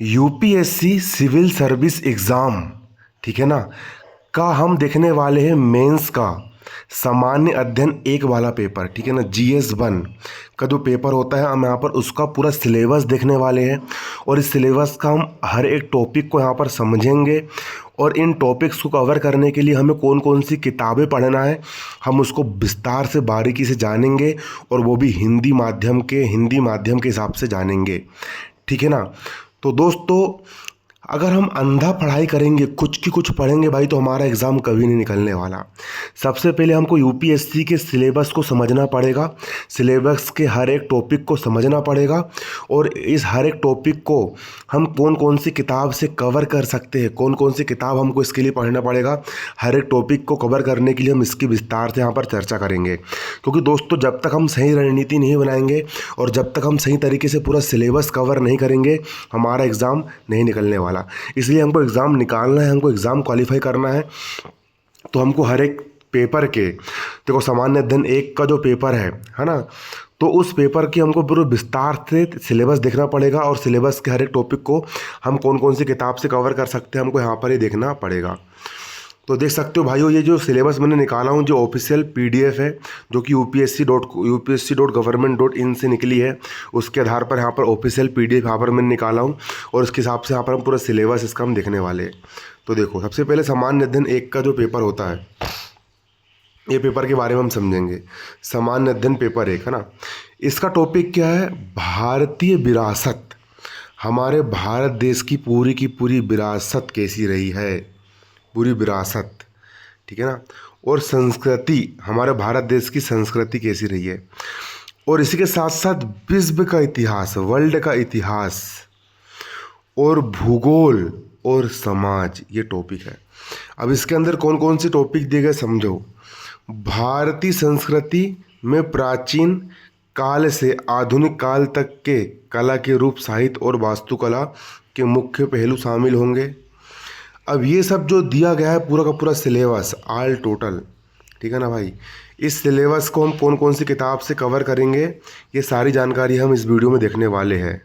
UPSC civil service exam, ठीक है ना, का हम देखने वाले हैं मेंस का सामान्य अध्ययन एक वाला पेपर, ठीक है ना। GS1 का जो पेपर होता है हम यहाँ पर उसका पूरा सिलेबस देखने वाले हैं और इस सिलेबस का हम हर एक टॉपिक को यहाँ पर समझेंगे और इन टॉपिक्स को कवर करने के लिए हमें कौन कौन सी किताबें पढ़ना है हम उसको विस्तार से बारीकी से जानेंगे और वो भी हिंदी माध्यम के हिसाब से जानेंगे, ठीक है ना। तो दोस्तों, अगर हम अंधा पढ़ाई करेंगे, कुछ की कुछ पढ़ेंगे भाई, तो हमारा एग्ज़ाम कभी नहीं निकलने वाला। सबसे पहले हमको यूपीएससी के सिलेबस को समझना पड़ेगा, सिलेबस के हर एक टॉपिक को समझना पड़ेगा और इस हर एक टॉपिक को हम कौन कौन सी किताब से कवर कर सकते हैं, कौन कौन सी किताब हमको इसके लिए पढ़ना पड़ेगा, हर एक टॉपिक को कवर करने के लिए हम इसकी विस्तार से यहाँ पर चर्चा करेंगे। क्योंकि दोस्तों, जब तक हम सही रणनीति नहीं बनाएंगे और जब तक हम सही तरीके से पूरा सिलेबस कवर नहीं करेंगे, हमारा एग्ज़ाम नहीं निकलने वाला। इसलिए हमको एग्ज़ाम निकालना है, हमको एग्ज़ाम क्वालिफाई करना है, तो हमको हर एक पेपर के, देखो सामान्य अध्ययन एक का जो पेपर है ना, तो उस पेपर की हमको पूरे विस्तार से सिलेबस देखना पड़ेगा और सिलेबस के हर एक टॉपिक को हम कौन कौन सी किताब से कवर कर सकते हैं हमको यहाँ पर ही देखना पड़ेगा। तो देख सकते हो भाइयों, ये जो सिलेबस मैंने निकाला हूँ, जो ऑफिशियल PDF है, जो कि upsc.government.in से निकली है, उसके आधार पर यहाँ पर ऑफिशियल PDF यहाँ पर मैंने निकाला हूँ और उसके हिसाब से यहाँ पर हम पूरा सिलेबस इसका हम देखने वाले हैं। तो देखो, सबसे पहले सामान्य अध्ययन एक का जो पेपर होता है, ये पेपर के बारे में हम समझेंगे। सामान्य अध्ययन पेपर एक है ना, इसका टॉपिक क्या है? भारतीय विरासत, हमारे भारत देश की पूरी विरासत कैसी रही है, पूरी विरासत, ठीक है ना। और संस्कृति, हमारे भारत देश की संस्कृति कैसी रही है, और इसी के साथ साथ विश्व का इतिहास, वर्ल्ड का इतिहास, और भूगोल और समाज, ये टॉपिक है। अब इसके अंदर कौन कौन से टॉपिक दिए गए समझो। भारतीय संस्कृति में प्राचीन काल से आधुनिक काल तक के कला के रूप, साहित्य और वास्तुकला के मुख्य पहलू शामिल होंगे। अब ये सब जो दिया गया है पूरा का पूरा सिलेबस ऑल टोटल, ठीक है ना भाई, इस सिलेबस को हम कौन कौन सी किताब से कवर करेंगे, ये सारी जानकारी हम इस वीडियो में देखने वाले हैं।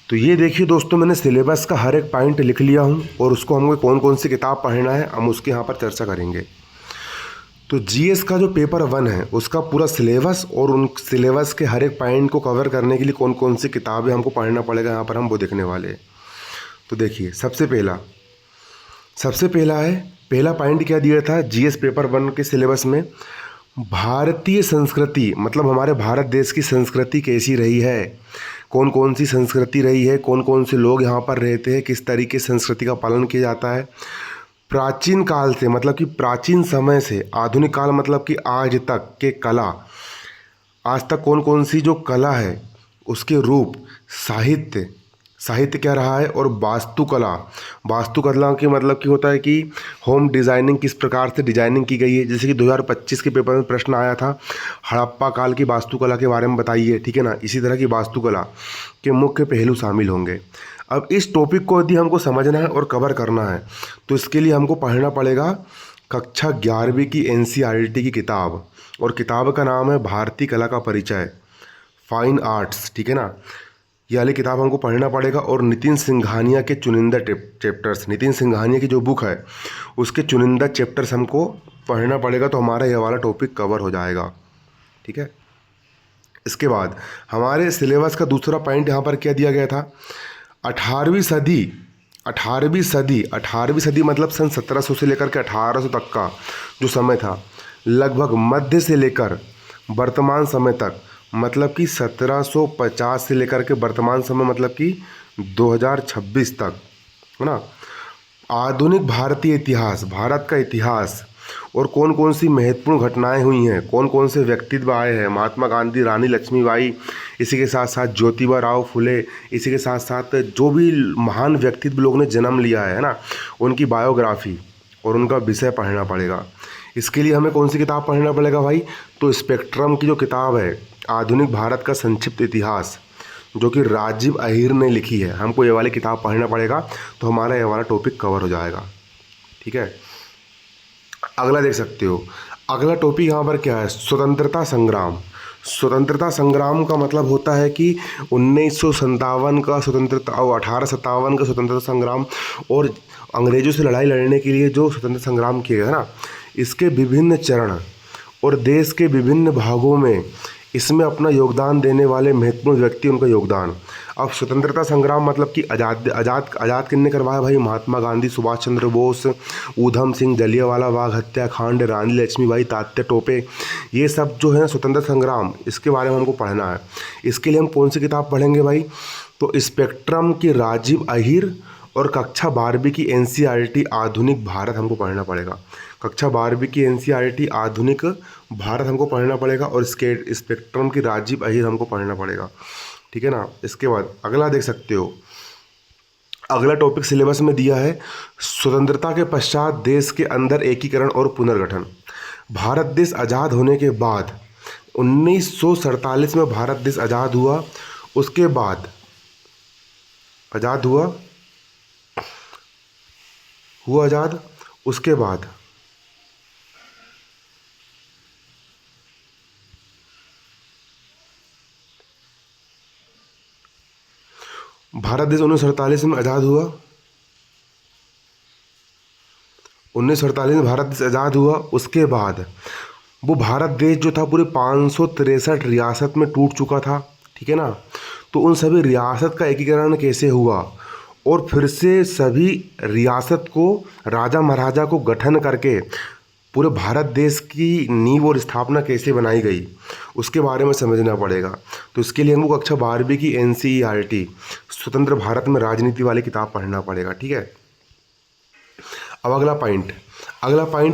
तो ये देखिए दोस्तों, मैंने सिलेबस का हर एक पॉइंट लिख लिया हूँ और उसको हमको कौन कौन सी किताब पढ़ना है हम उसके यहाँ पर चर्चा करेंगे। तो GS का जो पेपर 1 है उसका पूरा सिलेबस और उन सिलेबस के हर एक पॉइंट को कवर करने के लिए कौन कौन सी किताबें हमको पढ़ना पड़ेगा, यहाँ पर हम वो देखने वाले हैं। तो देखिए, सबसे पहला है, पहला पॉइंट क्या दिया था GS पेपर 1 के सिलेबस में? भारतीय संस्कृति, मतलब हमारे भारत देश की संस्कृति कैसी रही है, कौन कौन सी संस्कृति रही है, कौन कौन से लोग यहाँ पर रहते हैं, किस तरीके से संस्कृति का पालन किया जाता है। प्राचीन काल से, मतलब कि प्राचीन समय से, आधुनिक काल मतलब कि आज तक के कला, आज तक कौन कौन सी जो कला है उसके रूप, साहित्य क्या रहा है, और वास्तुकला की मतलब कि होता है कि होम डिज़ाइनिंग किस प्रकार से डिजाइनिंग की गई है। जैसे कि 2025 के पेपर में प्रश्न आया था, हड़प्पा काल की वास्तुकला के बारे में बताइए, ठीक है ना। इसी तरह की वास्तुकला के मुख्य पहलू शामिल होंगे। अब इस टॉपिक को यदि हमको समझना है और कवर करना है तो इसके लिए हमको पढ़ना पड़ेगा कक्षा 11वीं की NCERT की किताब, और किताब का नाम है भारतीय कला का परिचय, फाइन आर्ट्स, ठीक है ना। ये वाली किताब हमको पढ़ना पड़ेगा और नितिन सिंघानिया के चुनिंदा चैप्टर्स, नितिन सिंघानिया की जो बुक है उसके चुनिंदा चैप्टर्स हमको पढ़ना पड़ेगा, तो हमारा ये वाला टॉपिक कवर हो जाएगा, ठीक है। इसके बाद हमारे सिलेबस का दूसरा पॉइंट यहाँ पर क्या दिया गया था? 18वीं सदी मतलब सन 1700 से लेकर के 1800 तक का जो समय था, लगभग मध्य से लेकर वर्तमान समय तक, मतलब कि 1750 से लेकर के वर्तमान समय मतलब कि 2026 तक, है ना। आधुनिक भारतीय इतिहास, भारत का इतिहास, और कौन कौन सी महत्वपूर्ण घटनाएं हुई हैं, कौन कौन से व्यक्तित्व आए हैं, महात्मा गांधी, रानी लक्ष्मीबाई, इसी के साथ साथ ज्योतिबा राव फुले, इसी के साथ साथ जो भी महान व्यक्तित्व लोगों ने जन्म लिया है ना, उनकी बायोग्राफी और उनका विषय पढ़ना पड़ेगा। इसके लिए हमें कौन सी किताब पढ़ना पड़ेगा भाई? तो स्पेक्ट्रम की जो किताब है, आधुनिक भारत का संक्षिप्त इतिहास, जो कि राजीव अहीर ने लिखी है, हमको ये वाली किताब पढ़ना पड़ेगा, तो हमारा ये वाला टॉपिक कवर हो जाएगा, ठीक है। अगला देख सकते हो, अगला टॉपिक यहाँ पर क्या है? स्वतंत्रता संग्राम। स्वतंत्रता संग्राम का मतलब होता है कि 1957 का स्वतंत्रता और 1857 का स्वतंत्रता संग्राम और अंग्रेज़ों से लड़ाई लड़ने के लिए जो स्वतंत्रता संग्राम किया है ना, इसके विभिन्न चरण और देश के विभिन्न भागों में इसमें अपना योगदान देने वाले महत्वपूर्ण व्यक्ति, उनका योगदान। अब स्वतंत्रता संग्राम मतलब कि आज़ाद आज़ाद आज़ाद किसने करवाया भाई? महात्मा गांधी, सुभाष चंद्र बोस, ऊधम सिंह, जलियांवाला बाग हत्याकांड, रानी लक्ष्मीबाई, तात्या टोपे, ये सब जो है स्वतंत्रता संग्राम, इसके बारे में हमको पढ़ना है। इसके लिए हम कौन सी किताब पढ़ेंगे भाई? तो स्पेक्ट्रम की राजीव अहिर और कक्षा 12वीं की NCERT आधुनिक भारत हमको पढ़ना पड़ेगा। कक्षा 12वीं की NCERT आधुनिक भारत हमको पढ़ना पड़ेगा और स्पेक्ट्रम की राजीव अहिर हमको पढ़ना पड़ेगा, ठीक है ना। इसके बाद अगला देख सकते हो, अगला टॉपिक सिलेबस में दिया है स्वतंत्रता के पश्चात देश के अंदर एकीकरण और पुनर्गठन। भारत देश आज़ाद होने के बाद 1947 में भारत देश आज़ाद हुआ। उसके बाद आज़ाद हुआ आज़ाद, उसके बाद भारत देश 1947 में आज़ाद हुआ। 1948 में भारत देश आज़ाद हुआ। उसके बाद वो भारत देश जो था पूरे 563 रियासत में टूट चुका था, ठीक है ना। तो उन सभी रियासत का एकीकरण कैसे हुआ और फिर से सभी रियासत को राजा महाराजा को गठन करके पूरे भारत देश की नींव और स्थापना कैसे बनाई गई, उसके बारे में समझना पड़ेगा। तो इसके लिए हमको कक्षा 12वीं की NCERT स्वतंत्र भारत में राजनीति वाली किताब पढ़ना पड़ेगा, ठीक है। अब अगला पॉइंट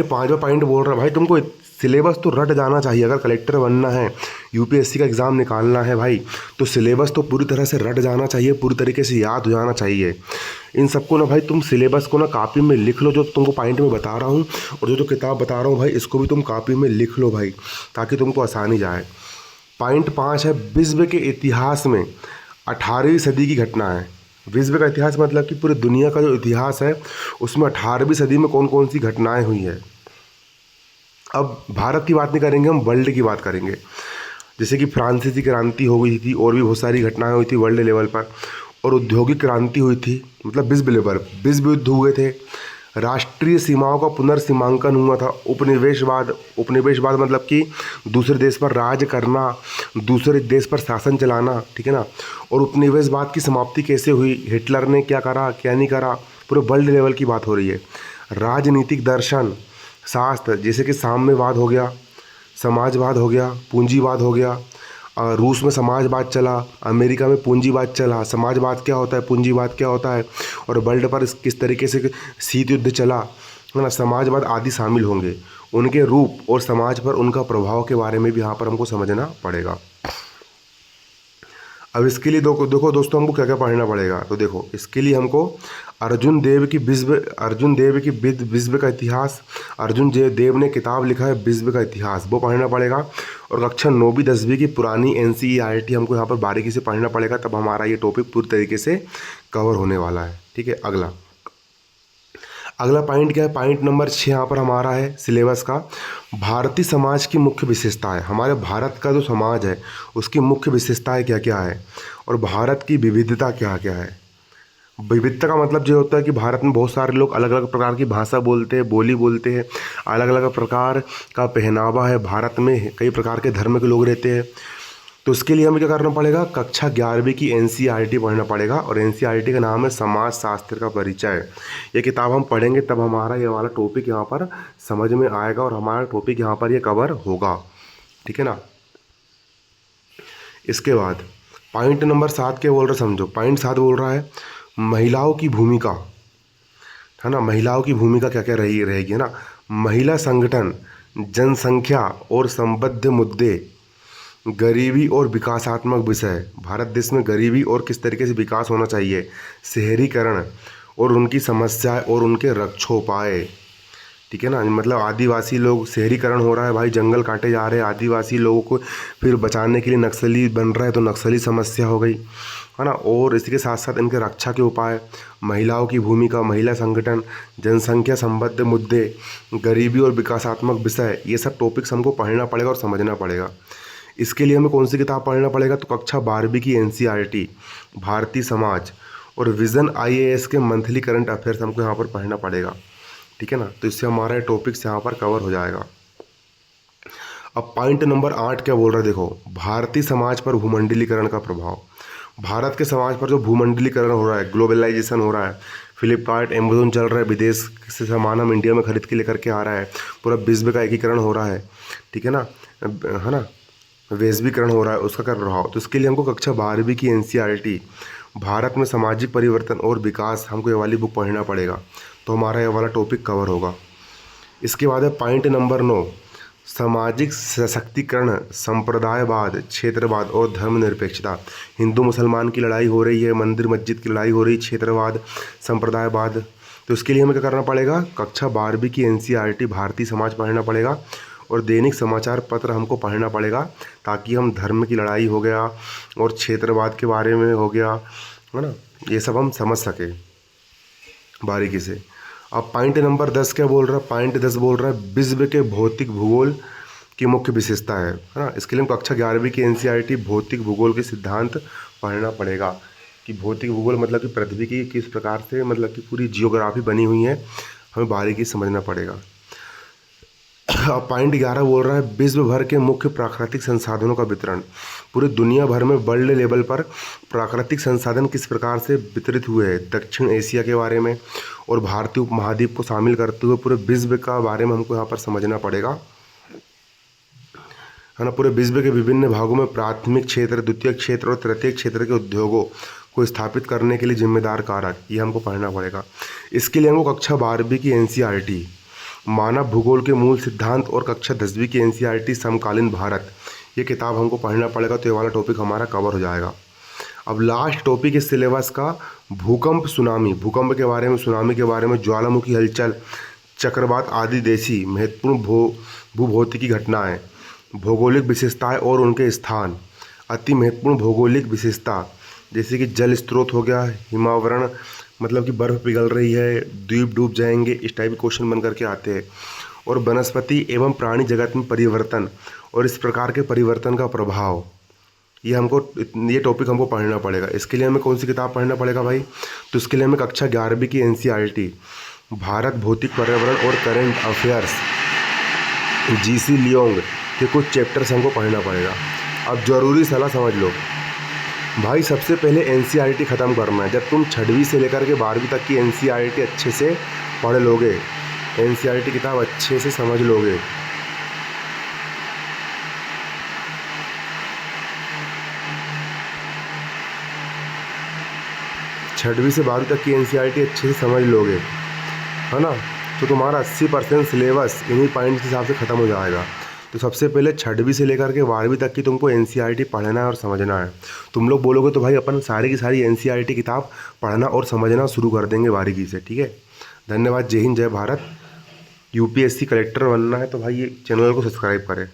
5वां पॉइंट बोल रहा है भाई, तुमको सिलेबस तो रट जाना चाहिए। अगर कलेक्टर बनना है, UPSC का एग्ज़ाम निकालना है भाई, तो सिलेबस तो पूरी तरह से रट जाना चाहिए, पूरी तरीके से याद हो जाना चाहिए। इन सबको ना भाई तुम सिलेबस को ना कॉपी में लिख लो, जो तुमको पॉइंट में बता रहा हूँ, और जो किताब बता रहा हूँ भाई, इसको भी तुम कॉपी में लिख लो भाई, ताकि तुमको आसानी जाए। पॉइंट 5 है विश्व के इतिहास में 18वीं सदी की घटना है। विश्व का इतिहास मतलब कि पूरी दुनिया का जो इतिहास है उसमें 18वीं सदी में कौन कौन सी घटनाएं हुई है। अब भारत की बात नहीं करेंगे, हम वर्ल्ड की बात करेंगे। जैसे कि फ्रांसीसी क्रांति हो गई थी और भी बहुत सारी घटनाएं हुई थी वर्ल्ड लेवल पर, और औद्योगिक क्रांति हुई थी, मतलब विश्व युद्ध हुए थे, राष्ट्रीय सीमाओं का पुनर्सीमांकन हुआ था, उपनिवेशवाद मतलब कि दूसरे देश पर राज करना, दूसरे देश पर शासन चलाना, ठीक है ना। और उपनिवेशवाद की समाप्ति कैसे हुई, हिटलर ने क्या करा क्या नहीं करा, पूरे वर्ल्ड लेवल की बात हो रही है। राजनीतिक दर्शन शास्त्र, जैसे कि साम्यवाद हो गया, समाजवाद हो गया, पूंजीवाद हो गया। रूस में समाजवाद चला, अमेरिका में पूंजीवाद चला। समाजवाद क्या होता है, पूंजीवाद क्या होता है, और वर्ल्ड पर किस तरीके से शीत युद्ध चला, है ना, समाजवाद आदि शामिल होंगे। उनके रूप और समाज पर उनका प्रभाव के बारे में भी यहाँ पर हमको समझना पड़ेगा। अब इसके लिए देखो दोस्तों, हमको क्या क्या पढ़ना पड़ेगा। तो देखो, इसके लिए हमको अर्जुन देव की विश्व का इतिहास, अर्जुन देव ने किताब लिखा है विश्व का इतिहास, वो पढ़ना पड़ेगा। और कक्षा 9वीं 10वीं की पुरानी NCERT हमको यहाँ पर बारीकी से पढ़ना पड़ेगा, तब हमारा ये टॉपिक पूरी तरीके से कवर होने वाला है, ठीक है। अगला पॉइंट क्या है, पॉइंट नंबर 6 यहाँ पर हमारा है सिलेबस का, भारतीय समाज की मुख्य विशेषताएं। हमारे भारत का जो समाज है उसकी मुख्य विशेषताएं क्या क्या है, और भारत की विविधता क्या क्या है। विविधता का मतलब ये होता है कि भारत में बहुत सारे लोग अलग अलग प्रकार की भाषा बोलते हैं, बोली बोलते हैं, अलग अलग प्रकार का पहनावा है, भारत में कई प्रकार के धर्म के लोग रहते हैं। तो इसके लिए हमें क्या करना पड़ेगा, कक्षा 11वीं की NCERT पढ़ना पड़ेगा, और NCERT का नाम है समाज शास्त्र का परिचय। ये किताब हम पढ़ेंगे तब हमारा ये वाला टॉपिक यहाँ पर समझ में आएगा और हमारा टॉपिक यहाँ पर ये कवर होगा, ठीक है ना। इसके बाद पॉइंट नंबर 7 के बोल रहे, समझो। पॉइंट 7 बोल रहा है महिलाओं की भूमिका, है ना। महिलाओं की भूमिका क्या क्या रहेगी, है ना। महिला संगठन, जनसंख्या और संबद्ध मुद्दे, गरीबी और विकासात्मक विषय, भारत देश में गरीबी और किस तरीके से विकास होना चाहिए, शहरीकरण और उनकी समस्याएं और उनके रक्षोपाय, ठीक है ना। मतलब आदिवासी लोग, शहरीकरण हो रहा है भाई, जंगल काटे जा रहे हैं, आदिवासी लोगों को फिर बचाने के लिए नक्सली बन रहा है, तो नक्सली समस्या हो गई, है ना। और इसके साथ साथ इनके रक्षा के उपाय, महिलाओं की भूमिका, महिला संगठन, जनसंख्या संबद्ध मुद्दे, गरीबी और विकासात्मक विषय, ये सब टॉपिक्स हमको पढ़ना पड़ेगा और समझना पड़ेगा। इसके लिए हमें कौन सी किताब पढ़ना पड़ेगा, तो कक्षा 12वीं की NCERT भारतीय समाज और विज़न IAS के मंथली करंट अफेयर्स हमको यहाँ पर पढ़ना पड़ेगा, ठीक है ना। तो इससे हमारा टॉपिक्स यहाँ पर कवर हो जाएगा। अब पॉइंट नंबर 8 क्या बोल रहा है, देखो, भारतीय समाज पर भूमंडलीकरण का प्रभाव। भारत के समाज पर जो भूमंडलीकरण हो रहा है, ग्लोबलाइजेशन हो रहा है, फ्लिपकार्ट अमेजोन चल रहा है, विदेश से सामान हम इंडिया में खरीद के लेकर के आ रहा है, पूरा विश्व का एकीकरण हो रहा है, ठीक है ना, है ना, वैश्वीकरण हो रहा है, उसका कर प्रभाव। तो इसके लिए हमको कक्षा 12वीं की NCERT भारत में सामाजिक परिवर्तन और विकास, हमको ये वाली बुक पढ़ना पड़ेगा, तो हमारा ये वाला टॉपिक कवर होगा। इसके बाद है पॉइंट नंबर 9, सामाजिक सशक्तिकरण, संप्रदायवाद, क्षेत्रवाद और धर्मनिरपेक्षता। हिंदू मुसलमान की लड़ाई हो रही है, मंदिर मस्जिद की लड़ाई हो रही है, क्षेत्रवाद, संप्रदायवाद। तो इसके लिए हमें क्या करना पड़ेगा, कक्षा 12वीं की NCERT भारतीय समाज पढ़ना पड़ेगा और दैनिक समाचार पत्र हमको पढ़ना पड़ेगा, ताकि हम धर्म की लड़ाई हो गया और क्षेत्रवाद के बारे में हो गया, है ना, ये सब हम समझ सके बारीकी से। अब पॉइंट नंबर 10 क्या बोल रहा है, पॉइंट 10 बोल रहा है विश्व के भौतिक भूगोल की मुख्य विशेषता है ना। इसके लिए कक्षा 11वीं की NCERT भौतिक भूगोल के सिद्धांत पढ़ना पड़ेगा, कि भौतिक भूगोल मतलब कि पृथ्वी की किस प्रकार से, मतलब कि पूरी जियोग्राफी बनी हुई है, हमें बारीकी समझना पड़ेगा। अब पॉइंट 11 बोल रहा है विश्व भर के मुख्य प्राकृतिक संसाधनों का वितरण। पूरी दुनिया भर में वर्ल्ड लेवल पर प्राकृतिक संसाधन किस प्रकार से वितरित हुए हैं, दक्षिण एशिया के बारे में और भारतीय उपमहाद्वीप को शामिल करते हुए पूरे विश्व का बारे में हमको यहाँ पर समझना पड़ेगा, है ना। पूरे विश्व के विभिन्न भागों में प्राथमिक क्षेत्र, द्वितीय क्षेत्र और तृतीय क्षेत्र के उद्योगों को स्थापित करने के लिए जिम्मेदार कारक, ये हमको पढ़ना पड़ेगा। इसके लिए हमको कक्षा 12वीं की NCERT मानव भूगोल के मूल सिद्धांत और कक्षा 10वीं की NCERT समकालीन भारत, ये किताब हमको पढ़ना पड़ेगा, तो ये वाला टॉपिक हमारा कवर हो जाएगा। अब लास्ट टॉपिक इस सिलेबस का भूकंप, सुनामी, भूकंप के बारे में, सुनामी के बारे में, ज्वालामुखी हलचल, चक्रवात आदि देशी महत्वपूर्ण भूभौतिकी घटनाएं, भौगोलिक विशेषताएं और उनके स्थान, अति महत्वपूर्ण भौगोलिक विशेषता जैसे कि जल स्रोत हो गया, हिमावरण मतलब कि बर्फ़ पिघल रही है, द्वीप डूब जाएंगे, इस टाइप के क्वेश्चन बन करके आते हैं, और वनस्पति एवं प्राणी जगत में परिवर्तन और इस प्रकार के परिवर्तन का प्रभाव, ये टॉपिक हमको पढ़ना पड़ेगा। इसके लिए हमें कौन सी किताब पढ़ना पड़ेगा भाई, तो इसके लिए हमें कक्षा 11वीं की NCERT भारत भौतिक पर्यावरण और करंट अफेयर्स GC लियोंग के कुछ चैप्टर्स हमको पढ़ना पड़ेगा। अब ज़रूरी सलाह समझ लो भाई, सबसे पहले NCERT ख़त्म करना है। जब तुम 6वीं से लेकर के 12वीं तक की NCERT अच्छे से पढ़ लोगे, NCERT किताब अच्छे से समझ लोगे, छठवीं से 12वीं तक की NCERT अच्छे से समझ लोगे, है ना, तो तुम्हारा 80% सिलेबस इन्हीं पॉइंट के हिसाब से ख़त्म हो जाएगा। तो सबसे पहले 6वीं से लेकर के 12वीं तक की तुमको NCERT पढ़ना है और समझना है। तुम लोग बोलोगे तो भाई अपन सारी की सारी NCERT किताब पढ़ना और समझना शुरू कर देंगे बारीकी से, ठीक है। धन्यवाद, जय हिंद, जय भारत। UPSC कलेक्टर बनना है तो भाई ये चैनल को सब्सक्राइब करें।